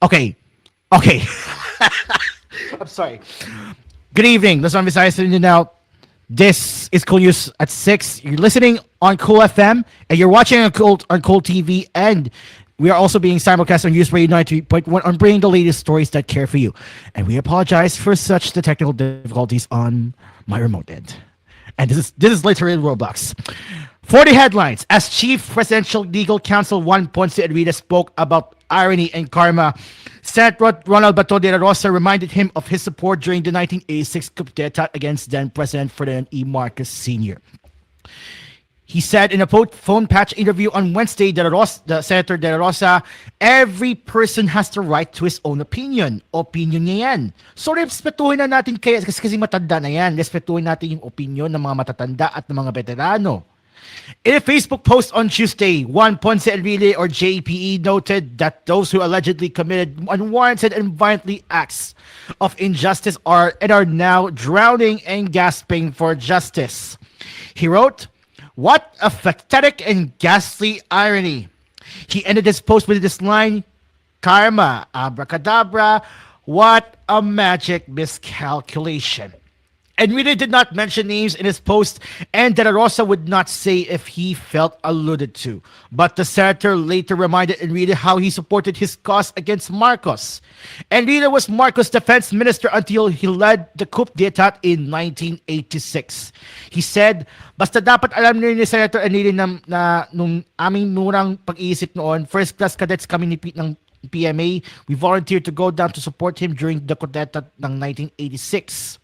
Okay. Okay. I'm sorry. Good evening. Luzon, Visayas, and Mindanao. This is Cool News at 6. You're listening on Cool FM, and you're watching on Cool TV, and we are also being simulcast on News Radio 93.1 on bringing the latest stories that care for you. And we apologize for such the technical difficulties on my remote end. And this is literally Roblox. For the headlines, as Chief Presidential Legal Counsel Juan Ponce Enriquez spoke about irony and karma, Senator Ronald Bato de la Rosa reminded him of his support during the 1986 coup d'etat against then President Ferdinand E. Marcos Sr. He said in a phone patch interview on Wednesday, the Senator De La Rosa, every person has the right to his own opinion. Opinion niya yan. So, respetuhin na natin kasi matanda na yan. Respetuhin natin yung opinion ng mga matatanda at ng mga veterano. In a Facebook post on Tuesday, Juan Ponce Enrile, or JPE, noted that those who allegedly committed unwarranted and violent acts of injustice are now drowning and gasping for justice. He wrote, "What a pathetic and ghastly irony." He ended his post with this line, "Karma, abracadabra, what a magic miscalculation." Enrique did not mention names in his post, and De La Rosa would not say if he felt alluded to. But the senator later reminded Enrique how he supported his cause against Marcos. Enrique was Marcos' defense minister until he led the coup d'etat in 1986. He said, "Basta dapat alam ni Senator Enrique na nung aming nurang pag-iisip noon, first class cadets kami ng PMA, we volunteered to go down to support him during the coup d'etat ng 1986.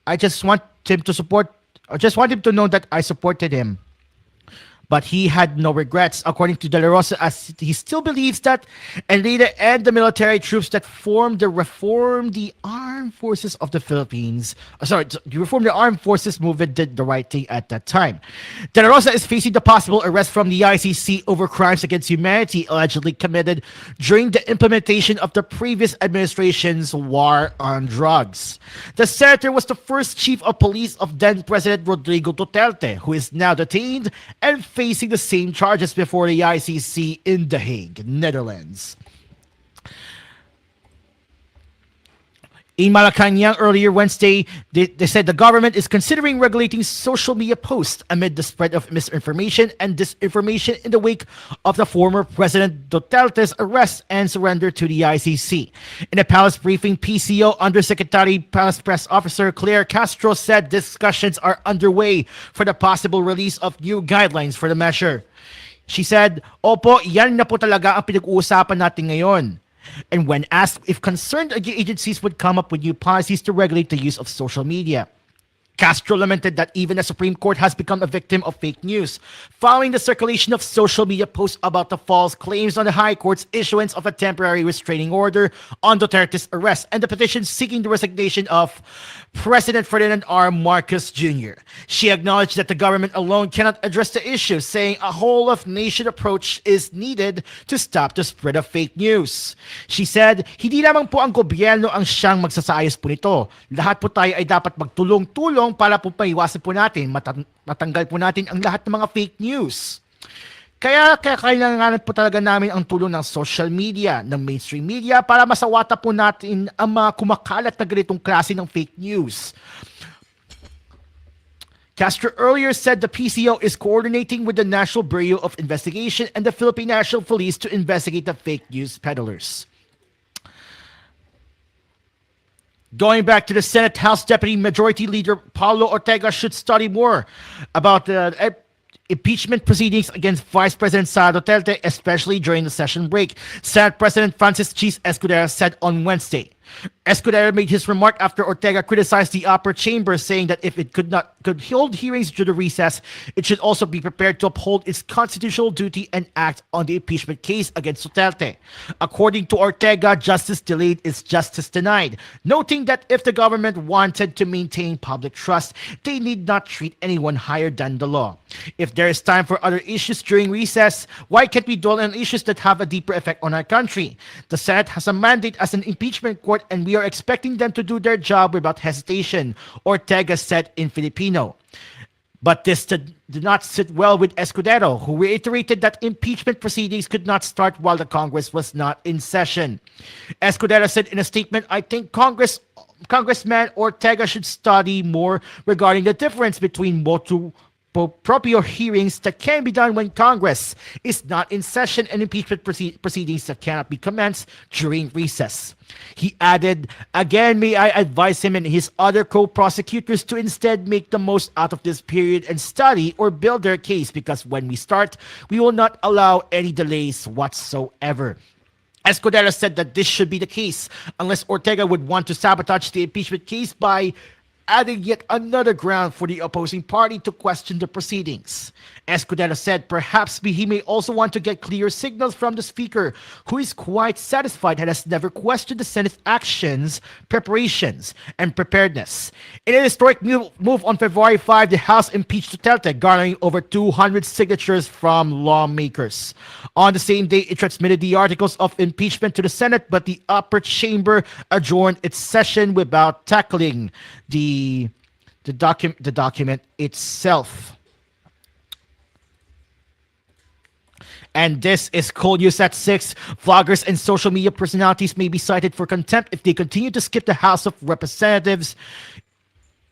I just want him to know that I supported him." But he had no regrets, according to De La Rosa, as he still believes that Enrile and the military troops that reform the armed forces of the Philippines, reform the armed forces movement did the right thing at that time. De La Rosa is facing the possible arrest from the ICC over crimes against humanity allegedly committed during the implementation of the previous administration's war on drugs. The senator was the first chief of police of then President Rodrigo Duterte, who is now detained and facing the same charges before the ICC in The Hague, Netherlands. In Malacanang earlier Wednesday, they said the government is considering regulating social media posts amid the spread of misinformation and disinformation in the wake of the former President Duterte's arrest and surrender to the ICC. In a palace briefing, PCO Undersecretary Palace Press Officer Claire Castro said discussions are underway for the possible release of new guidelines for the measure. She said, "Opo, yan na po talaga ang pinag-uusapan natin ngayon." And when asked if concerned agencies would come up with new policies to regulate the use of social media, Castro lamented that even the Supreme Court has become a victim of fake news, following the circulation of social media posts about the false claims on the High Court's issuance of a temporary restraining order on Duterte's arrest and the petition seeking the resignation of President Ferdinand R. Marcos Jr. She acknowledged that the government alone cannot address the issue, saying a whole-of-nation approach is needed to stop the spread of fake news. She said, "Hindi lamang po ang gobyerno ang siyang magsasayos po nito. Lahat po tayo ay dapat magtulong-tulong para po maiwasan po natin, matanggal po natin ang lahat ng mga fake news. Kaya kailangan po talaga namin ang tulong ng social media, ng mainstream media para masawata po natin ang mga kumakalat na ganitong klase ng fake news." Castro earlier said the PCO is coordinating with the National Bureau of Investigation and the Philippine National Police to investigate the fake news peddlers. Going back to the Senate, House Deputy Majority Leader Paulo Ortega should study more about the impeachment proceedings against Vice President Sara Duterte, especially during the session break, Senate President Francis Chis Escudero said on Wednesday. Escudero made his remark after Ortega criticized the upper chamber, saying that if it could hold hearings during the recess, it should also be prepared to uphold its constitutional duty and act on the impeachment case against Duterte. According to Ortega, justice delayed is justice denied, noting that if the government wanted to maintain public trust, they need not treat anyone higher than the law. If there is time for other issues during recess, why can't we dwell on issues that have a deeper effect on our country? The Senate has a mandate as an impeachment court, and we are expecting them to do their job without hesitation, Ortega said in Filipino. But this did not sit well with Escudero, who reiterated that impeachment proceedings could not start while the Congress was not in session. Escudero said in a statement, I think Congressman Ortega should study more regarding the difference between motu proprio hearings that can be done when Congress is not in session and impeachment proceedings that cannot be commenced during recess. He added, again, may I advise him and his other co-prosecutors to instead make the most out of this period and study or build their case, because when we start, we will not allow any delays whatsoever. Escudero said that this should be the case unless Ortega would want to sabotage the impeachment case by adding yet another ground for the opposing party to question the proceedings. Escudero said perhaps he may also want to get clear signals from the Speaker, who is quite satisfied and has never questioned the Senate's actions, preparations, and preparedness. In an historic move on February 5, the House impeached Duterte, garnering over 200 signatures from lawmakers. On the same day, it transmitted the articles of impeachment to the Senate, but the upper chamber adjourned its session without tackling the document itself. And this is koolNews at 6. Vloggers and social media personalities may be cited for contempt if they continue to skip the House of Representatives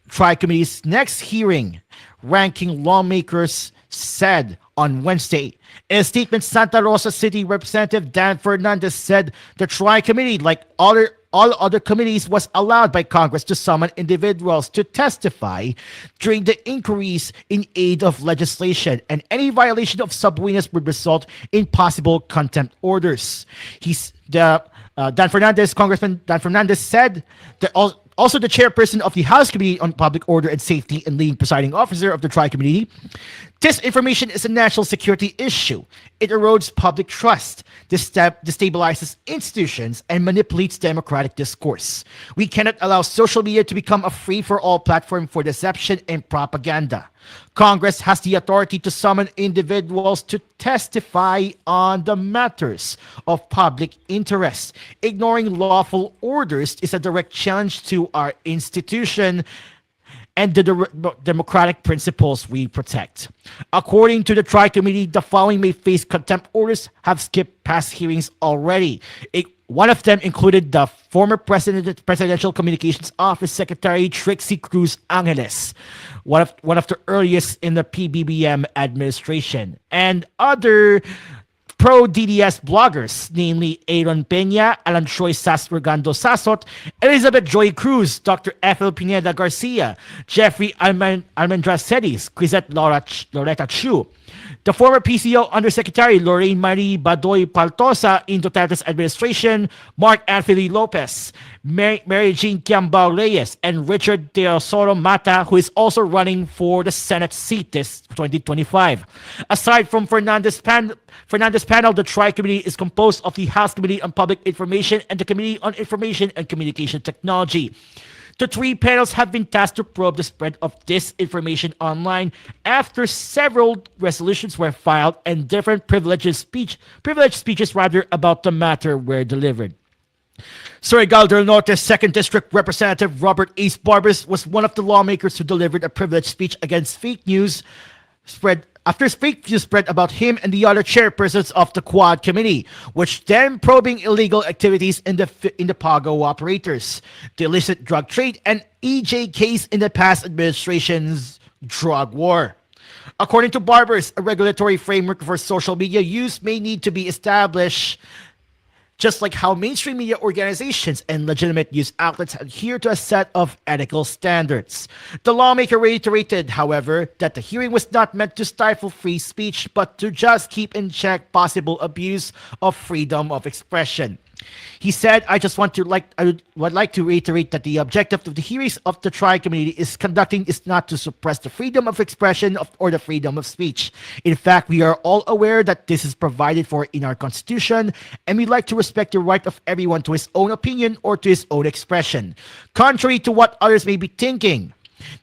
Tri-Committee's next hearing, ranking lawmakers said on Wednesday. In a statement, Santa Rosa City Representative Dan Fernandez said the Tri-Committee, like all other committees, was allowed by Congress to summon individuals to testify during the inquiries in aid of legislation, and any violation of subpoenas would result in possible contempt orders. Congressman Dan Fernandez said that also the chairperson of the House Committee on Public Order and Safety and lead presiding officer of the Tri-Committee, disinformation is a national security issue. It erodes public trust, destabilizes institutions, and manipulates democratic discourse. We cannot allow social media to become a free-for-all platform for deception and propaganda. Congress has the authority to summon individuals to testify on the matters of public interest. Ignoring lawful orders is a direct challenge to our institution and the democratic principles we protect. According to the Tri-Committee, the following may face contempt orders have skipped past hearings already. One of them included the former Presidential Communications Office Secretary Trixie Cruz Angeles, one of the earliest in the PBBM administration, and other pro-DDS bloggers, namely Aaron Peña, Alan Troy Sasregando Sasot, Elizabeth Joy Cruz, Dr. Ethel Pineda Garcia, Jeffrey Almendra Cedis, Quizette Loretta Chu, the former PCO Undersecretary Lorraine Marie Badoy Paltosa in Duterte's administration, Mark Anthony Lopez, Mary Jean Kiambao Reyes, and Richard Teosoro Mata, who is also running for the Senate seat this 2025. Aside from Fernandez panel, the Tri-Committee is composed of the House Committee on Public Information and the Committee on Information and Communication Technology. The three panels have been tasked to probe the spread of disinformation online after several resolutions were filed and different privileged speeches about the matter were delivered. Surigao del Norte's 2nd District Representative Robert Ace Barbers was one of the lawmakers who delivered a privileged speech against fake news spread about him and the other chairpersons of the Quad Committee, which then probing illegal activities in the Pago operators, the illicit drug trade, and EJ case in the past administration's drug war. According to Barbers, a regulatory framework for social media use may need to be established, just like how mainstream media organizations and legitimate news outlets adhere to a set of ethical standards. The lawmaker reiterated, however, that the hearing was not meant to stifle free speech, but to just keep in check possible abuse of freedom of expression. He said, I would like to reiterate that the objective of the hearings of the Tri-Committee is not to suppress the freedom of expression or the freedom of speech. In fact, we are all aware that this is provided for in our Constitution, and we like to respect the right of everyone to his own opinion or to his own expression. Contrary to what others may be thinking,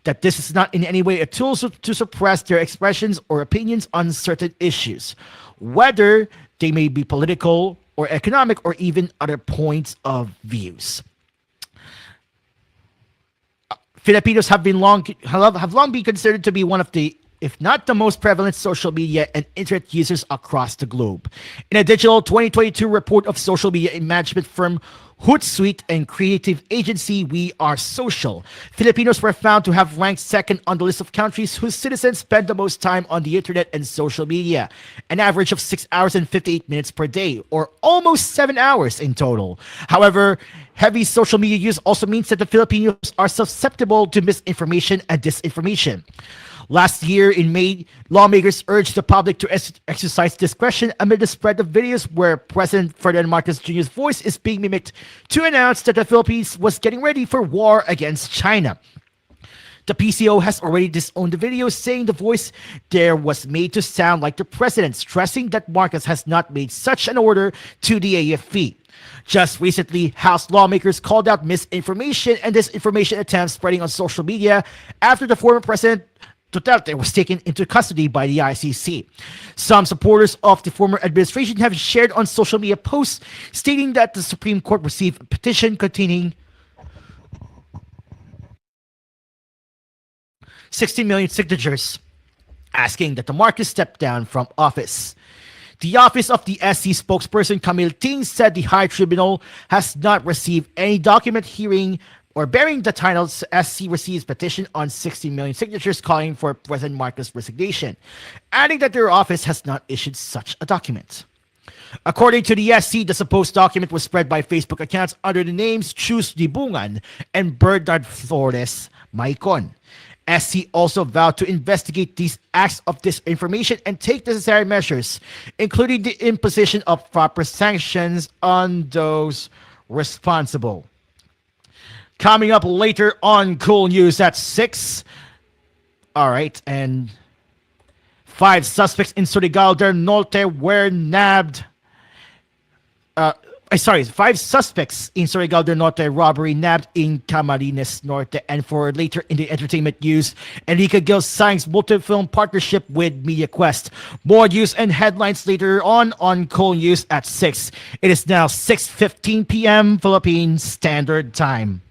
that this is not in any way a tool to suppress their expressions or opinions on certain issues, whether they may be political or economic or even other points of views. Filipinos have long been considered to be one of the, if not the most prevalent social media and internet users across the globe. In a digital 2022 report of social media management firm Hootsuite and creative agency We Are Social, Filipinos were found to have ranked second on the list of countries whose citizens spend the most time on the internet and social media, an average of 6 hours and 58 minutes per day, or almost 7 hours in total. However, heavy social media use also means that the Filipinos are susceptible to misinformation and disinformation. Last year in May, lawmakers urged the public to exercise discretion amid the spread of videos where President Ferdinand Marcos Jr.'s voice is being mimicked to announce that the Philippines was getting ready for war against China. The PCO has already disowned the video, saying the voice there was made to sound like the president, stressing that Marcos has not made such an order to the AFP. Just recently, House lawmakers called out misinformation and disinformation attempts spreading on social media after the former president Duterte was taken into custody by the ICC. Some supporters of the former administration have shared on social media posts stating that the Supreme Court received a petition containing 60 million signatures asking that the Marcos step down from office. The office of the SC spokesperson Camille Ting said the High Tribunal has not received any document hearing or bearing the titles SC receives petition on 60 million signatures calling for President Marcos' resignation, adding that their office has not issued such a document. According to the SC, the supposed document was spread by Facebook accounts under the names Chus Dibungan and Bernard Flores Maicon. SC also vowed to investigate these acts of disinformation and take necessary measures, including the imposition of proper sanctions on those responsible. Coming up later on koolNews at 6. All right, and 5 suspects in Surigao del Norte were nabbed. 5 suspects in Surigao del Norte robbery nabbed in Camarines Norte. And for later in the entertainment news, Enrique Gil signs multi-film partnership with MediaQuest. More news and headlines later on koolNews at 6. It is now 6:15 p.m. Philippine Standard Time.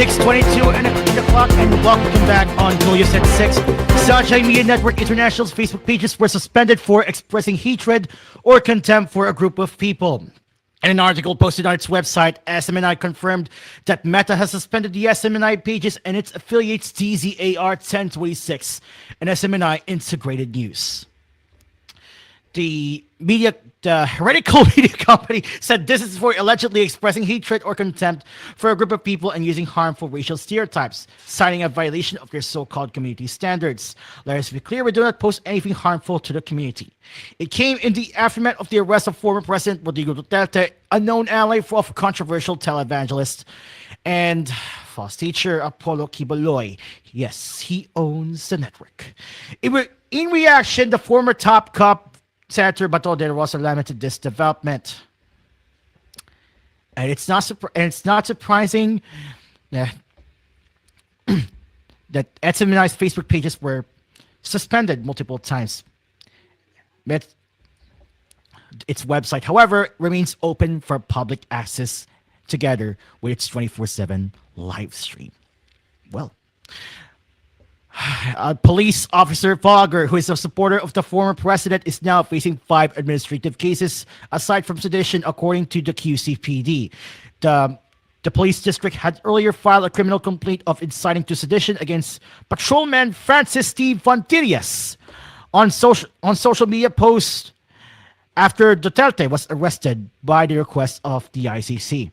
6:22 and the clock, and welcome back on koolNews at 6. Sunshine Media Network International's Facebook pages were suspended for expressing hatred or contempt for a group of people. In an article posted on its website, SMNI confirmed that Meta has suspended the SMNI pages and its affiliates TZAR 1026 and SMNI Integrated News. The heretical media company said this is for allegedly expressing hatred or contempt for a group of people and using harmful racial stereotypes, citing a violation of their so-called community standards. Let us be clear, we do not post anything harmful to the community. It came in the aftermath of the arrest of former President Rodrigo Duterte, a known ally of controversial televangelist and false teacher Apollo Kibaloy. Yes, he owns the network. In reaction, the former top cop Senator Bato de Rosa lamented this development, and it's not surprising that that SMNI's Facebook pages were suspended multiple times. Its website, however, remains open for public access together with its 24/7 live stream. Well, police officer Fogger, who is a supporter of the former president, is now facing 5 administrative cases aside from sedition, according to the QCPD. The police district had earlier filed a criminal complaint of inciting to sedition against patrolman Francis Steve Fontillas on social media posts after Duterte was arrested by the request of the ICC.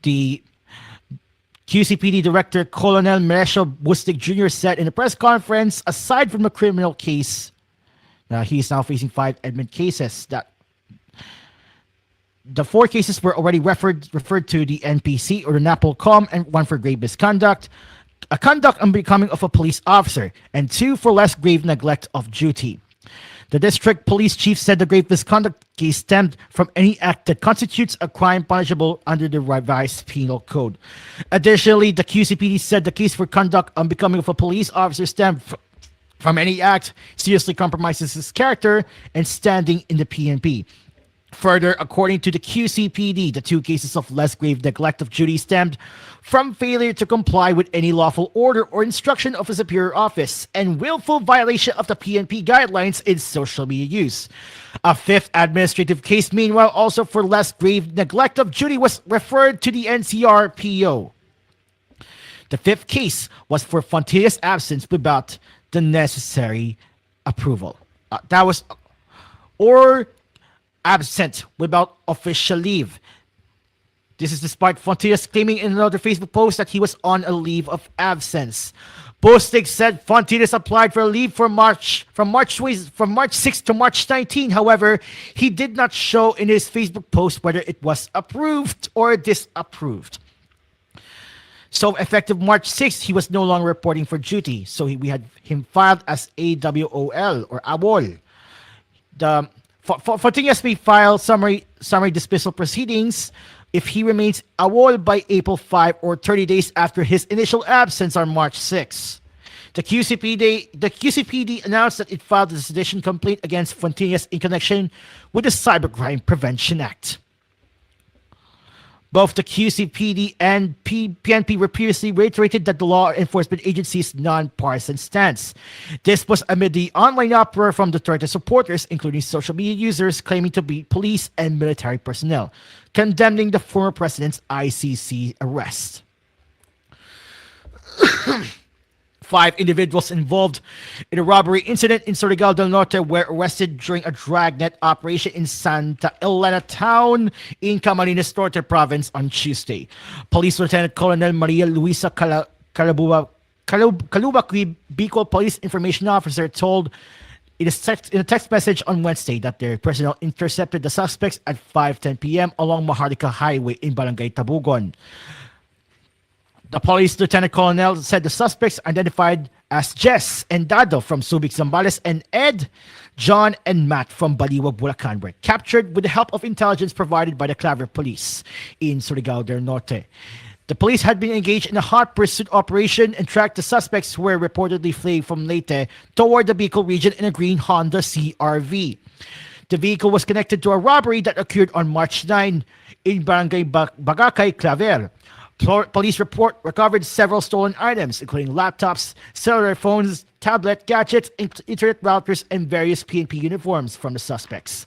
The QCPD Director Colonel Meresio Bustig Jr. said in a press conference, aside from the criminal case, he is now facing 5 admin cases. That the 4 cases were already referred to the NPC or the NAPOLCOM, and 1 for grave misconduct, a conduct unbecoming of a police officer, and 2 for less grave neglect of duty. The district police chief said the grave misconduct case stemmed from any act that constitutes a crime punishable under the revised penal code. Additionally, the QCPD said the case for conduct unbecoming of a police officer stemmed from any act seriously compromises his character and standing in the PNP. Further, according to the QCPD, the 2 cases of less grave neglect of duty stemmed from failure to comply with any lawful order or instruction of a superior office and willful violation of the PNP guidelines in social media use. A 5th administrative case, meanwhile, also for less grave neglect of duty, was referred to the NCRPO. The 5th case was for Fontillas' absence without the necessary approval. Absent without official leave. This is despite Fontillas claiming in another Facebook post that he was on a leave of absence. Postig said Fontillas applied for a leave from March 6 to March 19. However, he did not show in his Facebook post whether it was approved or disapproved. So effective March 6th, he was no longer reporting for duty. So we had him filed as AWOL or AWOL. Fontillas may file summary dismissal proceedings if he remains AWOL by April 5 or 30 days after his initial absence on March 6. The QCPD announced that it filed a sedition complaint against Fontillas in connection with the Cybercrime Prevention Act. Both the QCPD and PNP were previously reiterated that the law enforcement agency's non-partisan stance. This was amid the online uproar from Duterte supporters, including social media users claiming to be police and military personnel, condemning the former president's ICC arrest. 5 individuals involved in a robbery incident in Surigao del Norte were arrested during a dragnet operation in Santa Elena town in Camarines Norte province on Tuesday. Police Lieutenant Colonel Maria Luisa Calubacui, Bicol Police Information Officer, told in a text message on Wednesday that their personnel intercepted the suspects at 5:10 p.m. along Maharlika Highway in Barangay Tabugon. The police lieutenant colonel said the suspects identified as Jess and Dado from Subic, Zambales, and Ed, John, and Matt from Baliwag, Bulacan were captured with the help of intelligence provided by the Claver Police in Surigao del Norte. The police had been engaged in a hot pursuit operation and tracked the suspects who were reportedly fleeing from Leyte toward the Bicol region in a green Honda CRV. The vehicle was connected to a robbery that occurred on March 9 in Barangay Bagakay, Claver. Police report recovered several stolen items, including laptops, cellular phones, tablet gadgets, internet routers, and various PNP uniforms from the suspects.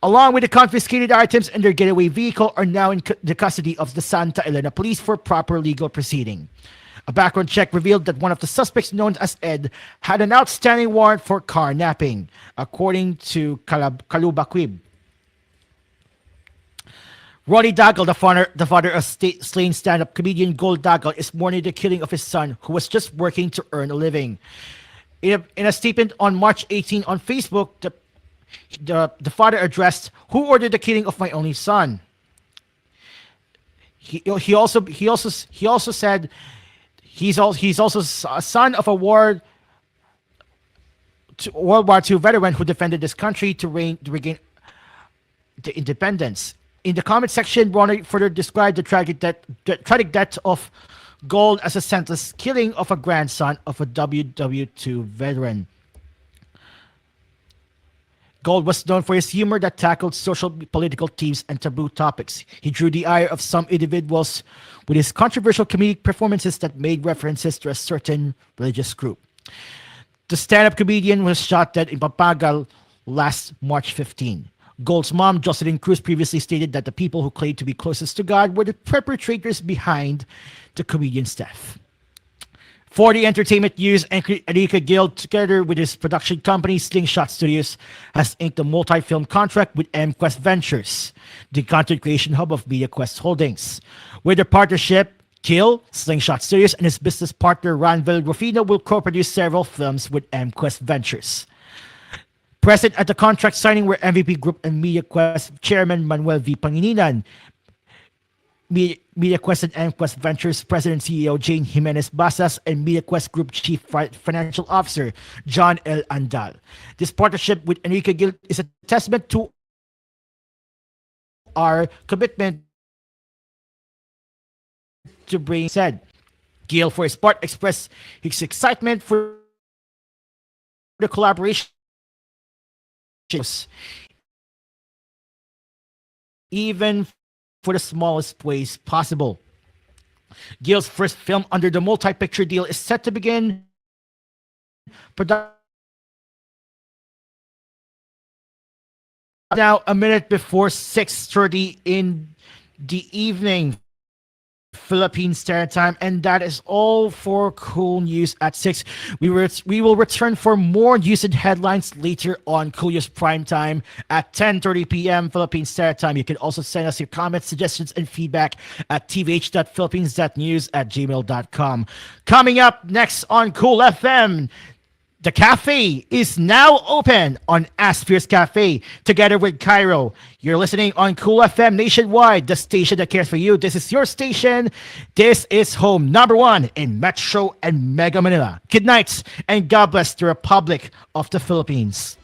Along with the confiscated items and their getaway vehicle are now in the custody of the Santa Elena police for proper legal proceeding. A background check revealed that one of the suspects, known as Ed, had an outstanding warrant for carnapping, according to Kalubakwib. Ronnie Daggle, the father of slain stand-up comedian Gold Daggle, is mourning the killing of his son, who was just working to earn a living. In a statement on March 18 on Facebook, the father addressed, "Who ordered the killing of my only son?" He also said he's also a son of a World War II veteran who defended this country to regain the independence. In the comment section, Ronnie further described the tragic death of Gold as a senseless killing of a grandson of a WW2 veteran. Gold was known for his humor that tackled social political themes and taboo topics. He drew the ire of some individuals with his controversial comedic performances that made references to a certain religious group. The stand-up comedian was shot dead in Pampagal last March 15. Gold's mom, Jocelyn Cruz, previously stated that the people who claimed to be closest to God were the perpetrators behind the comedian's death. For the entertainment news, Enrique Gil, together with his production company Slingshot Studios, has inked a multi-film contract with MQuest Ventures, the content creation hub of MediaQuest Holdings. With their partnership, Gil, Slingshot Studios, and his business partner Ranvel Rufino will co-produce several films with MQuest Ventures. Present at the contract signing were MVP Group and MediaQuest Chairman Manuel V. Pangilinan, MediaQuest and MQuest Ventures President CEO Jane Jimenez Basas, and MediaQuest Group Chief Financial Officer John L. Andal. This partnership with Enrique Gil is a testament to our commitment to bring said. Gil, for his part, expressed his excitement for the collaboration, even for the smallest ways possible. Gil's first film under the multi-picture deal is set to begin production now a minute before 6:30 in the evening Philippine Standard Time, and that is all for Cool News at 6. We will return for more news and headlines later on Cool News Prime Time at 10:30 p.m. Philippine Standard Time. You can also send us your comments, suggestions, and feedback at tvh.philippines.news@gmail.com. Coming up next on Cool FM, the cafe is now open on Aspheres Cafe together with Cairo. You're listening on Cool FM Nationwide, the station that cares for you. This is your station. This is home number one in Metro and Mega Manila. Good night and God bless the Republic of the Philippines.